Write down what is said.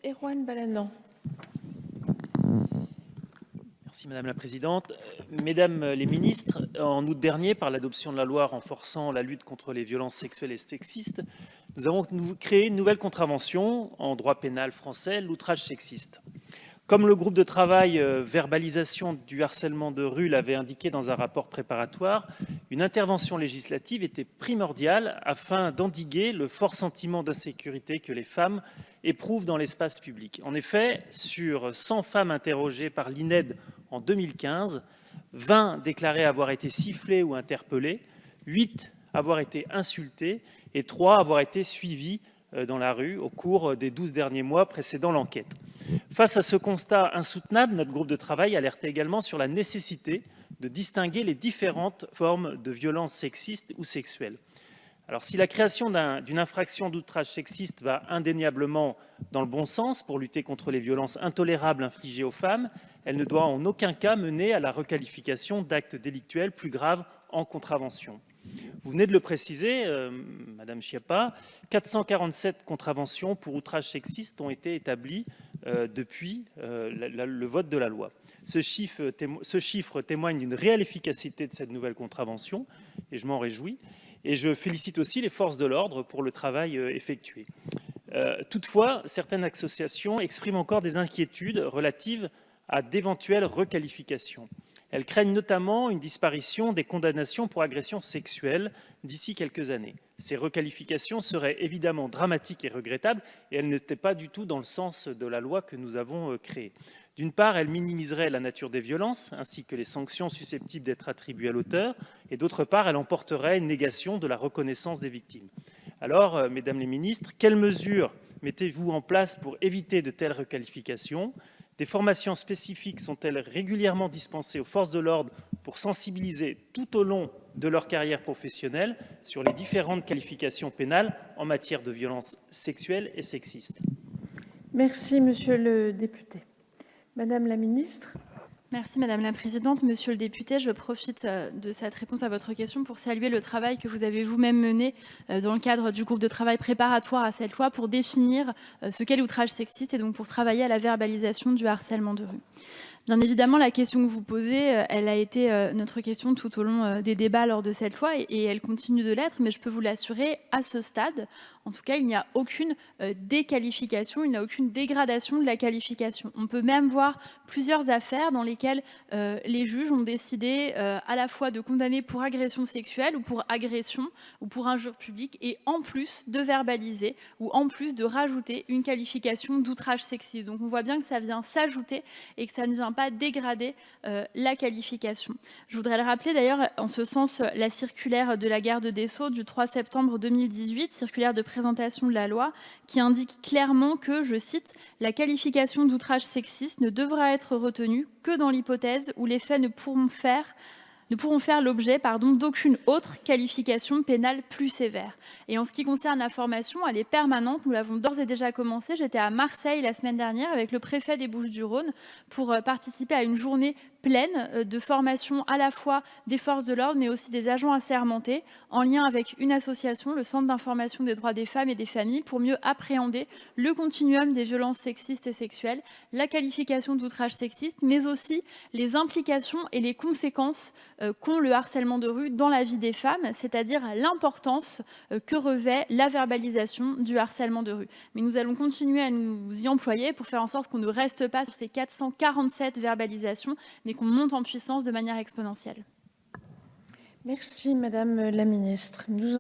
Erwan Balanant. Merci Madame la Présidente. Mesdames les ministres, en août dernier, par l'adoption de la loi renforçant la lutte contre les violences sexuelles et sexistes, nous avons créé une nouvelle contravention en droit pénal français, l'outrage sexiste. Comme le groupe de travail verbalisation du harcèlement de rue l'avait indiqué dans un rapport préparatoire, une intervention législative était primordiale afin d'endiguer le fort sentiment d'insécurité que les femmes éprouvent dans l'espace public. En effet, sur 100 femmes interrogées par l'INED en 2015, 20 déclaraient avoir été sifflées ou interpellées, 8 avoir été insultées et 3 avoir été suivies dans la rue au cours des 12 derniers mois précédant l'enquête. Face à ce constat insoutenable, notre groupe de travail alertait également sur la nécessité de distinguer les différentes formes de violences sexistes ou sexuelles. Alors, si la création d'une infraction d'outrage sexiste va indéniablement dans le bon sens pour lutter contre les violences intolérables infligées aux femmes, elle ne doit en aucun cas mener à la requalification d'actes délictuels plus graves en contravention. Vous venez de le préciser, Madame Schiappa, 447 contraventions pour outrage sexiste ont été établies depuis le vote de la loi. Ce chiffre témoigne d'une réelle efficacité de cette nouvelle contravention, et je m'en réjouis. Et je félicite aussi les forces de l'ordre pour le travail effectué. Toutefois, certaines associations expriment encore des inquiétudes relatives à d'éventuelles requalifications. Elles craignent notamment une disparition des condamnations pour agressions sexuelles d'ici quelques années. Ces requalifications seraient évidemment dramatiques et regrettables, et elles n'étaient pas du tout dans le sens de la loi que nous avons créée. D'une part, elles minimiseraient la nature des violences, ainsi que les sanctions susceptibles d'être attribuées à l'auteur, et d'autre part, elles emporteraient une négation de la reconnaissance des victimes. Alors, Mesdames les ministres, quelles mesures mettez-vous en place pour éviter de telles requalifications ? Des formations spécifiques sont-elles régulièrement dispensées aux forces de l'ordre pour sensibiliser tout au long de leur carrière professionnelle sur les différentes qualifications pénales en matière de violences sexuelles et sexistes? Merci, Monsieur le député. Madame la ministre. Merci Madame la Présidente. Monsieur le député, je profite de cette réponse à votre question pour saluer le travail que vous avez vous-même mené dans le cadre du groupe de travail préparatoire à cette loi pour définir ce qu'est l'outrage sexiste et donc pour travailler à la verbalisation du harcèlement de rue. Bien évidemment, la question que vous posez, elle a été notre question tout au long des débats lors de cette loi et elle continue de l'être, mais je peux vous l'assurer, à ce stade, en tout cas, il n'y a aucune déqualification, il n'y a aucune dégradation de la qualification. On peut même voir plusieurs affaires dans lesquelles les juges ont décidé à la fois de condamner pour agression sexuelle ou pour agression ou pour injure publique et en plus de verbaliser ou en plus de rajouter une qualification d'outrage sexiste. Donc on voit bien que ça vient s'ajouter et que ça ne vient pas dégrader la qualification. Je voudrais le rappeler d'ailleurs, en ce sens, la circulaire de la garde des Sceaux du 3 septembre 2018, circulaire de présentation de la loi, qui indique clairement que, je cite, « la qualification d'outrage sexiste ne devra être retenue que dans l'hypothèse où les faits ne pourront faire l'objet d'aucune autre qualification pénale plus sévère. » Et en ce qui concerne la formation, elle est permanente. Nous l'avons d'ores et déjà commencé. J'étais à Marseille la semaine dernière avec le préfet des Bouches-du-Rhône pour participer à une journée pleine de formation à la fois des forces de l'ordre, mais aussi des agents assermentés, en lien avec une association, le Centre d'information des droits des femmes et des familles, pour mieux appréhender le continuum des violences sexistes et sexuelles, la qualification d'outrage sexiste, mais aussi les implications et les conséquences qu'ont le harcèlement de rue dans la vie des femmes, c'est-à-dire l'importance que revêt la verbalisation du harcèlement de rue. Mais nous allons continuer à nous y employer pour faire en sorte qu'on ne reste pas sur ces 447 verbalisations, mais qu'on monte en puissance de manière exponentielle. Merci, Madame la ministre.